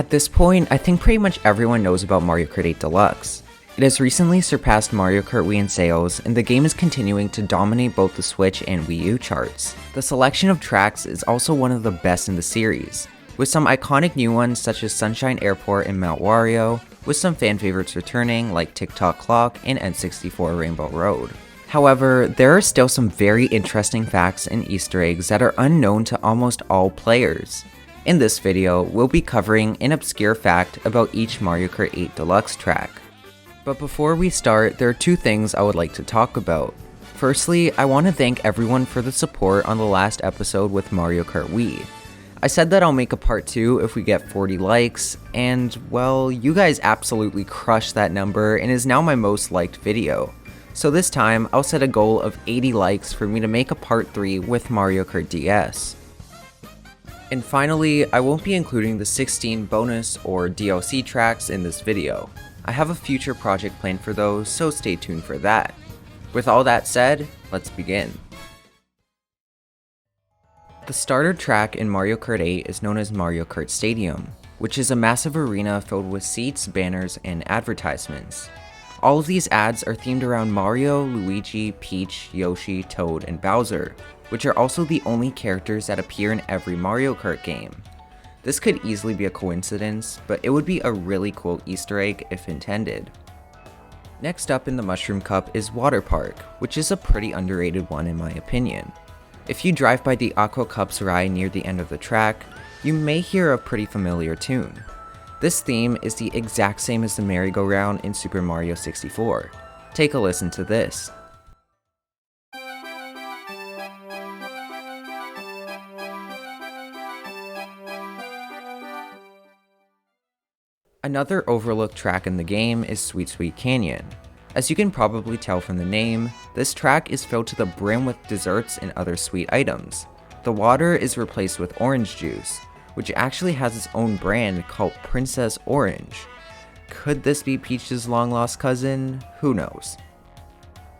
At this point, I think pretty much everyone knows about Mario Kart 8 Deluxe. It has recently surpassed Mario Kart Wii in sales, and the game is continuing to dominate both the Switch and Wii U charts. The selection of tracks is also one of the best in the series, with some iconic new ones such as Sunshine Airport and Mount Wario, with some fan favorites returning like Tick-Tock Clock and N64 Rainbow Road. However, there are still some very interesting facts and Easter eggs that are unknown to almost all players. In this video, we'll be covering an obscure fact about each Mario Kart 8 Deluxe track. But before we start, there are two things I would like to talk about. Firstly, I want to thank everyone for the support on the last episode with Mario Kart Wii. I said that I'll make a part 2 if we get 40 likes, and well, you guys absolutely crushed that number and is now my most liked video. So this time, I'll set a goal of 80 likes for me to make a part 3 with Mario Kart DS. And finally, I won't be including the 16 bonus or DLC tracks in this video. I have a future project planned for those, so stay tuned for that. With all that said, let's begin. The starter track in Mario Kart 8 is known as Mario Kart Stadium, which is a massive arena filled with seats, banners, and advertisements. All of these ads are themed around Mario, Luigi, Peach, Yoshi, Toad, and Bowser, which are also the only characters that appear in every Mario Kart game. This could easily be a coincidence, but it would be a really cool Easter egg if intended. Next up in the Mushroom Cup is Water Park, which is a pretty underrated one in my opinion. If you drive by the Aqua Cup's ride near the end of the track, you may hear a pretty familiar tune. This theme is the exact same as the merry-go-round in Super Mario 64. Take a listen to this. Another overlooked track in the game is Sweet Sweet Canyon. As you can probably tell from the name, this track is filled to the brim with desserts and other sweet items. The water is replaced with orange juice, which actually has its own brand called Princess Orange. Could this be Peach's long-lost cousin? Who knows?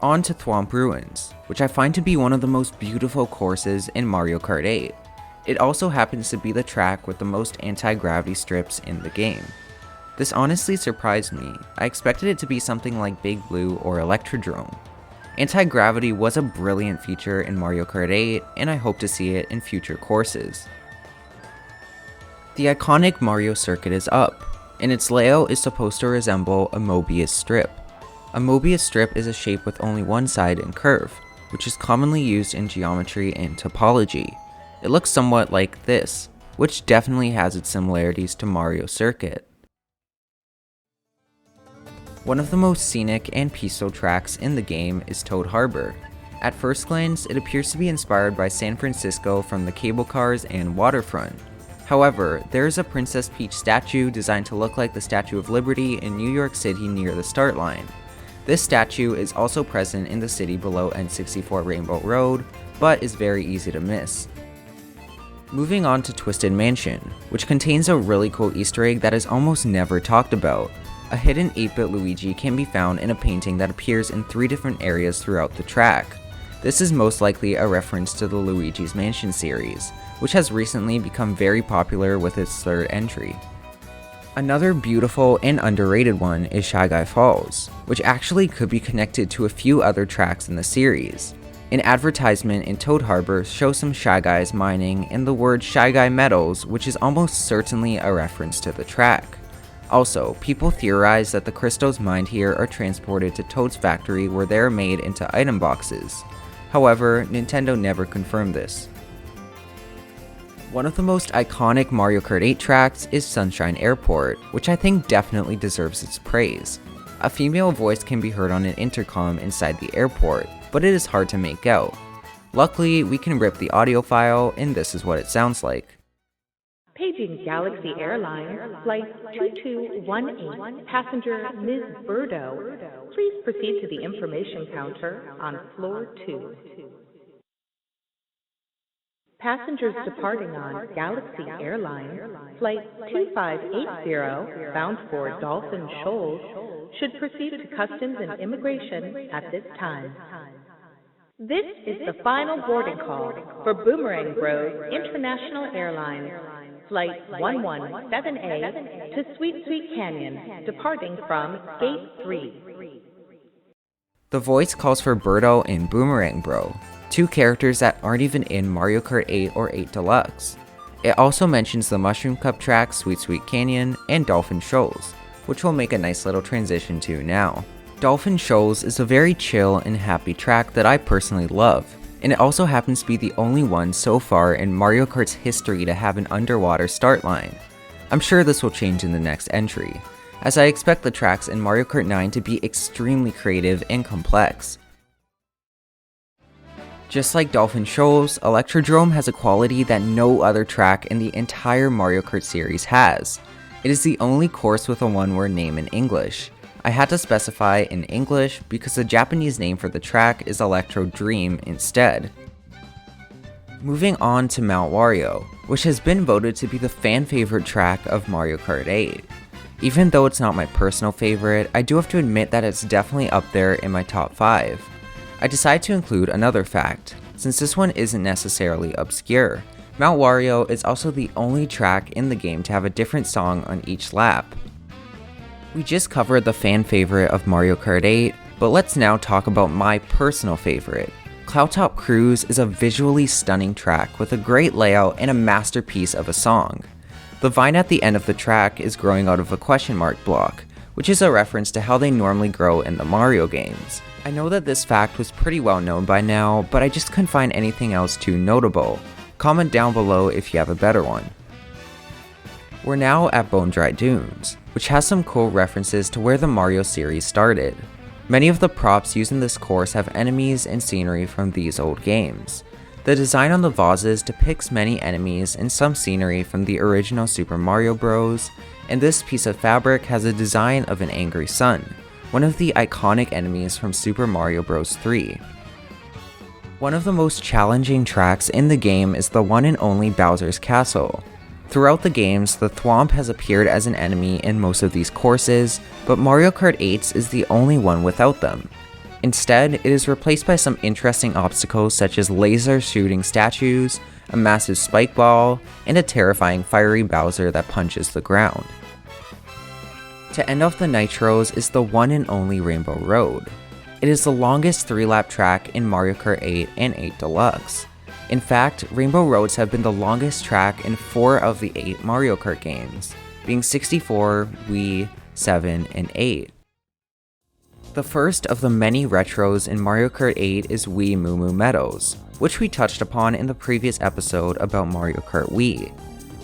On to THWOMP Ruins, which I find to be one of the most beautiful courses in Mario Kart 8. It also happens to be the track with the most anti-gravity strips in the game. This honestly surprised me. I expected it to be something like Big Blue or Electrodrome. Anti-gravity was a brilliant feature in Mario Kart 8, and I hope to see it in future courses. The iconic Mario circuit is up, and its layout is supposed to resemble a Mobius strip. A Mobius strip is a shape with only one side and curve, which is commonly used in geometry and topology. It looks somewhat like this, which definitely has its similarities to Mario's circuit. One of the most scenic and peaceful tracks in the game is Toad Harbor. At first glance, it appears to be inspired by San Francisco from the cable cars and waterfront. However, there is a Princess Peach statue designed to look like the Statue of Liberty in New York City near the start line. This statue is also present in the city below N64 Rainbow Road, but is very easy to miss. Moving on to Twisted Mansion, which contains a really cool Easter egg that is almost never talked about. A hidden 8-bit Luigi can be found in a painting that appears in 3 different areas throughout the track. This is most likely a reference to the Luigi's Mansion series, which has recently become very popular with its 3rd entry. Another beautiful and underrated one is Shy Guy Falls, which actually could be connected to a few other tracks in the series. An advertisement in Toad Harbor shows some Shy Guys mining and the word Shy Guy Metals, which is almost certainly a reference to the track. Also, people theorize that the crystals mined here are transported to Toad's factory where they are made into item boxes. However, Nintendo never confirmed this. One of the most iconic Mario Kart 8 tracks is Sunshine Airport, which I think definitely deserves its praise. A female voice can be heard on an intercom inside the airport, but it is hard to make out. Luckily, we can rip the audio file, and this is what it sounds like. Paging Galaxy Airlines, Flight 2218, passenger Ms. Burdo. Please proceed to the information counter on floor 2. Passengers departing on Galaxy Airlines, Flight 2580, bound for Dolphin Shoals, should proceed to Customs and Immigration at this time. This is the final boarding call for Boomerang Bros International Airlines, Flight 117A to Sweet Sweet Canyon, departing from Gate 3. The voice calls for Birdo and Boomerang Bro, two characters that aren't even in Mario Kart 8 or 8 Deluxe. It also mentions the Mushroom Cup track Sweet Sweet Canyon and Dolphin Shoals, which we'll make a nice little transition to now. Dolphin Shoals is a very chill and happy track that I personally love, and it also happens to be the only one so far in Mario Kart's history to have an underwater start line. I'm sure this will change in the next entry, as I expect the tracks in Mario Kart 9 to be extremely creative and complex. Just like Dolphin Shoals, Electrodrome has a quality that no other track in the entire Mario Kart series has. It is the only course with a one-word name in English. I had to specify in English because the Japanese name for the track is ELECTRODROME instead. Moving on to Mount Wario, which has been voted to be the fan favorite track of Mario Kart 8. Even though it's not my personal favorite, I do have to admit that it's definitely up there in my top 5. I decided to include another fact, since this one isn't necessarily obscure. Mount Wario is also the only track in the game to have a different song on each lap. We just covered the fan favorite of Mario Kart 8, but let's now talk about my personal favorite. CLOUDTOP Cruise is a visually stunning track with a great layout and a masterpiece of a song. The vine at the end of the track is growing out of a question mark block, which is a reference to how they normally grow in the Mario games. I know that this fact was pretty well known by now, but I just couldn't find anything else too notable. Comment down below if you have a better one. We're now at Bone Dry Dunes, which has some cool references to where the Mario series started. Many of the props used in this course have enemies and scenery from these old games. The design on the vases depicts many enemies and some scenery from the original Super Mario Bros., and this piece of fabric has a design of an angry sun, one of the iconic enemies from Super Mario Bros. 3. One of the most challenging tracks in the game is the one and only Bowser's Castle. Throughout the games, the THWOMP has appeared as an enemy in most of these courses, but Mario Kart 8's is the only one without them. Instead, it is replaced by some interesting obstacles such as laser shooting statues, a massive spike ball, and a terrifying fiery Bowser that punches the ground. To end off the Nitros is the one and only Rainbow Road. It is the longest 3-lap track in Mario Kart 8 and 8 Deluxe. In fact, Rainbow Roads have been the longest track in 4 of the 8 Mario Kart games, being 64, Wii, 7, and 8. The first of the many retros in Mario Kart 8 is Wii Moo Moo Meadows, which we touched upon in the previous episode about Mario Kart Wii.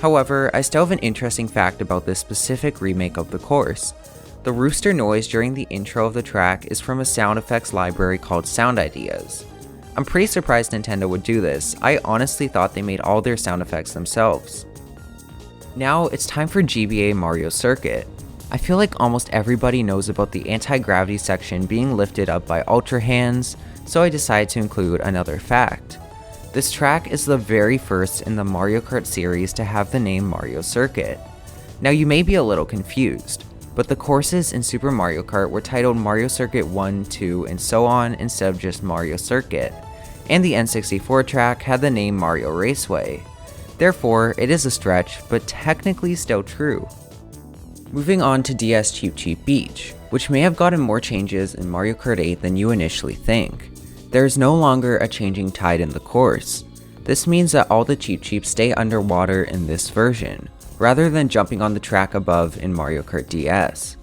However, I still have an interesting fact about this specific remake of the course. The rooster noise during the intro of the track is from a sound effects library called Sound Ideas. I'm pretty surprised Nintendo would do this. I honestly thought they made all their sound effects themselves. Now it's time for GBA Mario Circuit. I feel like almost everybody knows about the anti-gravity section being lifted up by Ultra Hands, so I decided to include another fact. This track is the very first in the Mario Kart series to have the name Mario Circuit. Now you may be a little confused, but the courses in Super Mario Kart were titled Mario Circuit 1, 2, and so on instead of just Mario Circuit, and the N64 track had the name Mario Raceway. Therefore, it is a stretch, but technically still true. Moving on to DS CHEEP Beach, which may have gotten more changes in Mario Kart 8 than you initially think. There is no longer a changing tide in the course. This means that all the Cheep stay underwater in this version, rather than jumping on the track above in Mario Kart DS.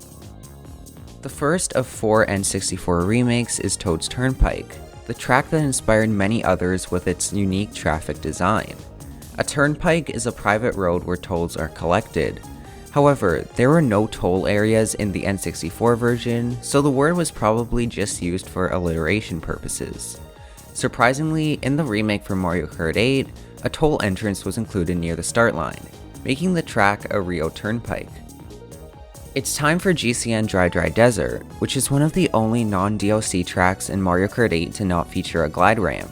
The first of 4 N64 remakes is Toad's Turnpike, the track that inspired many others with its unique traffic design. A turnpike is a private road where tolls are collected. However, there were no toll areas in the N64 version, so the word was probably just used for alliteration purposes. Surprisingly, in the remake for Mario Kart 8, a toll entrance was included near the start line, making the track a Rio Turnpike. It's time for GCN Dry Dry Desert, which is one of the only non-DLC tracks in Mario Kart 8 to not feature a glide ramp.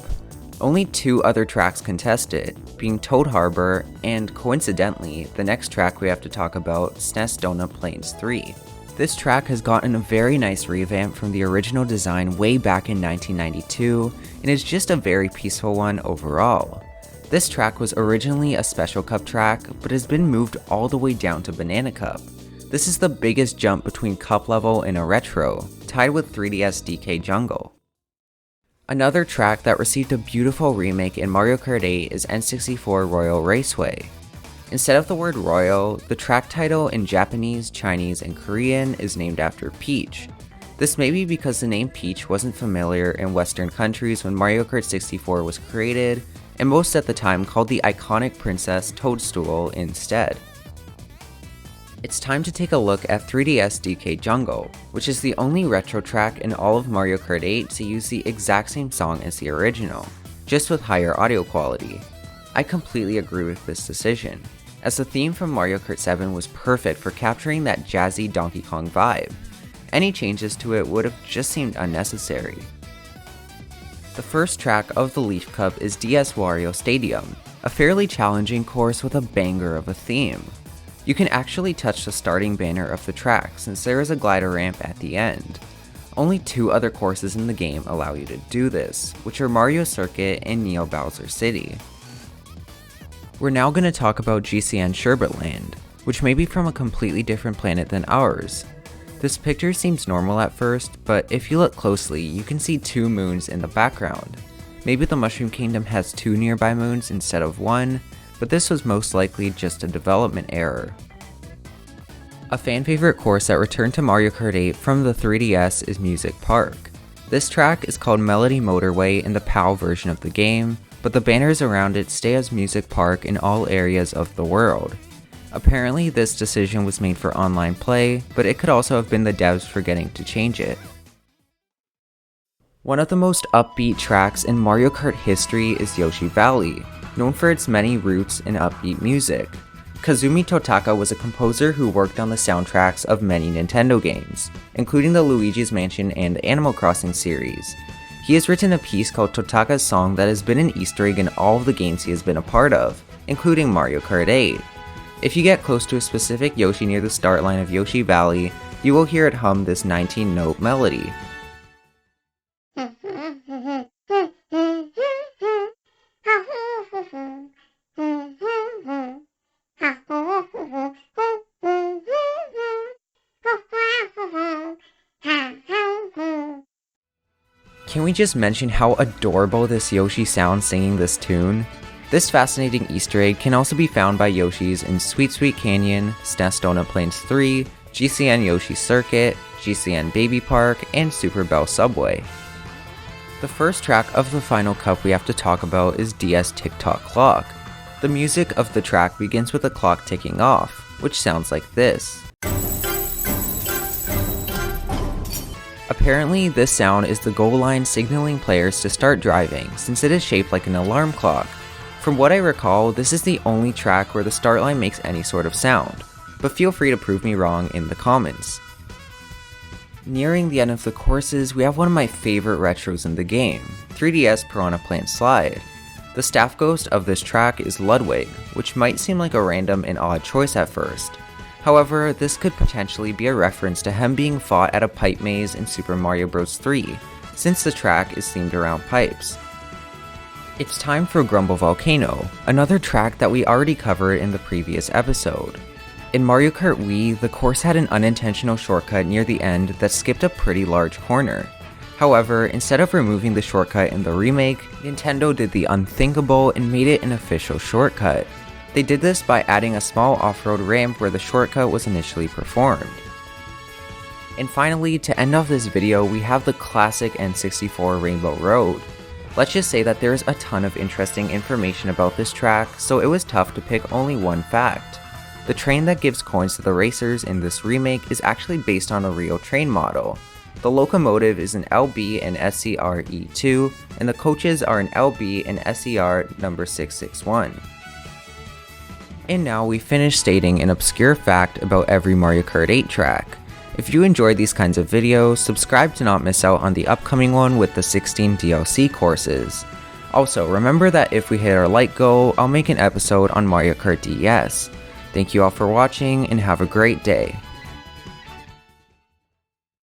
Only 2 other tracks contest it, being Toad Harbor and, coincidentally, the next track we have to talk about, SNES Donut Plains 3. This track has gotten a very nice revamp from the original design way back in 1992, and is just a very peaceful one overall. This track was originally a Special Cup track, but has been moved all the way down to Banana Cup. This is the biggest jump between Cup level and a retro, tied with 3DS DK Jungle. Another track that received a beautiful remake in Mario Kart 8 is N64 Royal Raceway. Instead of the word Royal, the track title in Japanese, Chinese, and Korean is named after Peach. This may be because the name Peach wasn't familiar in Western countries when Mario Kart 64 was created, and most at the time called the iconic princess Toadstool instead. It's time to take a look at 3DS DK Jungle, which is the only retro track in all of Mario Kart 8 to use the exact same song as the original, just with higher audio quality. I completely agree with this decision, as the theme from Mario Kart 7 was perfect for capturing that jazzy Donkey Kong vibe. Any changes to it would have just seemed unnecessary. The first track of the Leaf Cup is DS Wario Stadium, a fairly challenging course with a banger of a theme. You can actually touch the starting banner of the track since there is a glider ramp at the end. Only 2 other courses in the game allow you to do this, which are Mario Circuit and Neo Bowser City. We're now going to talk about GCN Sherbet Land, which may be from a completely different planet than ours. This picture seems normal at first, but if you look closely, you can see 2 moons in the background. Maybe the Mushroom Kingdom has 2 nearby moons instead of 1, but this was most likely just a development error. A fan favorite course that returned to Mario Kart 8 from the 3DS is Music Park. This track is called Melody Motorway in the PAL version of the game, but the banners around it stay as Music Park in all areas of the world. Apparently this decision was made for online play, but it could also have been the devs forgetting to change it. One of the most upbeat tracks in Mario Kart history is Yoshi Valley, known for its many roots in upbeat music. Kazumi Totaka was a composer who worked on the soundtracks of many Nintendo games, including the Luigi's Mansion and Animal Crossing series. He has written a piece called Totaka's Song that has been an Easter egg in all of the games he has been a part of, including Mario Kart 8. If you get close to a specific Yoshi near the start line of Yoshi Valley, you will hear it hum this 19-note melody. Can we just mention how adorable this Yoshi sounds singing this tune? This fascinating Easter egg can also be found by Yoshis in Sweet Sweet Canyon, SNES Donut Plains 3, GCN Yoshi Circuit, GCN Baby Park, and Super Bell Subway. The first track of the final cup we have to talk about is DS Tick-Tock Clock. The music of the track begins with a clock ticking off, which sounds like this. Apparently, this sound is the goal line signaling players to start driving, since it is shaped like an alarm clock. From what I recall, this is the only track where the start line makes any sort of sound, but feel free to prove me wrong in the comments. Nearing the end of the courses, we have one of my favorite retros in the game, 3DS Piranha Plant Slide. The staff ghost of this track is Ludwig, which might seem like a random and odd choice at first. However, this could potentially be a reference to him being fought at a pipe maze in Super Mario Bros. 3, since the track is themed around pipes. It's time for Grumble Volcano, another track that we already covered in the previous episode. In Mario Kart Wii, the course had an unintentional shortcut near the end that skipped a pretty large corner. However, instead of removing the shortcut in the remake, Nintendo did the unthinkable and made it an official shortcut. They did this by adding a small off-road ramp where the shortcut was initially performed. And finally, to end off this video, we have the classic N64 Rainbow Road. Let's just say that there's a ton of interesting information about this track, so it was tough to pick only one fact. The train that gives coins to the racers in this remake is actually based on a real train model. The locomotive is an LB and SCR E2, and the coaches are an LB and SCR number 661. And now we finish stating an obscure fact about every Mario Kart 8 track. If you enjoyed these kinds of videos, subscribe to not miss out on the upcoming one with the 16 DLC courses. Also, remember that if we hit our like goal, I'll make an episode on Mario Kart DS. Thank you all for watching and have a great day.